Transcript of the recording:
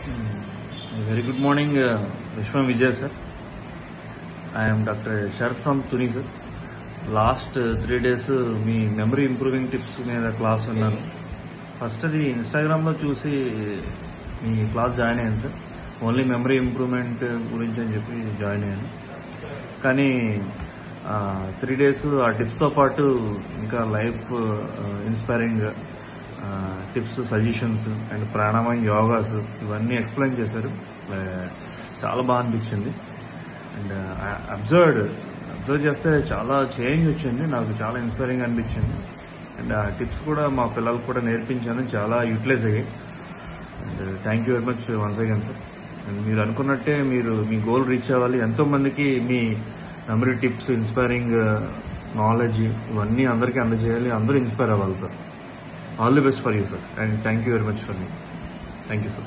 Very good morning, Vishwam Vijay sir. I am Dr. Sharad from Tuni sir. Last 3 days me memory improving tips మీద class ఉన్నాను. First అది ఇన్స్టాగ్రామ్లో చూసి మీ class join అయ్యాను sir. Only memory improvement గురించి అని చెప్పి జాయిన్ అయ్యాను. కానీ 3 days ఆ టిప్స్తో పాటు ఇంకా life inspiring tips, suggestions and ప్రాణాయామం, యోగాస్ ఇవన్నీ ఎక్స్ప్లెయిన్ చేశారు. చాలా బాగా అనిపించింది. అండ్ అబ్జర్వ్ చేస్తే చాలా చేంజ్ వచ్చింది. నాకు చాలా ఇన్స్పైరింగ్ అనిపించింది. అండ్ ఆ టిప్స్ కూడా మా పిల్లలకు కూడా నేర్పించాను. చాలా యూటిలైజ్ అయ్యాయి. And thank you very much once again sir. And మీరు అనుకున్నట్టే మీరు మీ గోల్ రీచ్ అవ్వాలి. ఎంతోమందికి మీ మెమరీ టిప్స్, ఇన్స్పైరింగ్ నాలెడ్జ్ ఇవన్నీ అందరికీ అందజేయాలి. అందరూ ఇన్స్పైర్ అవ్వాలి sir. All the best for you, sir, and thank you very much for me. Thank you, sir.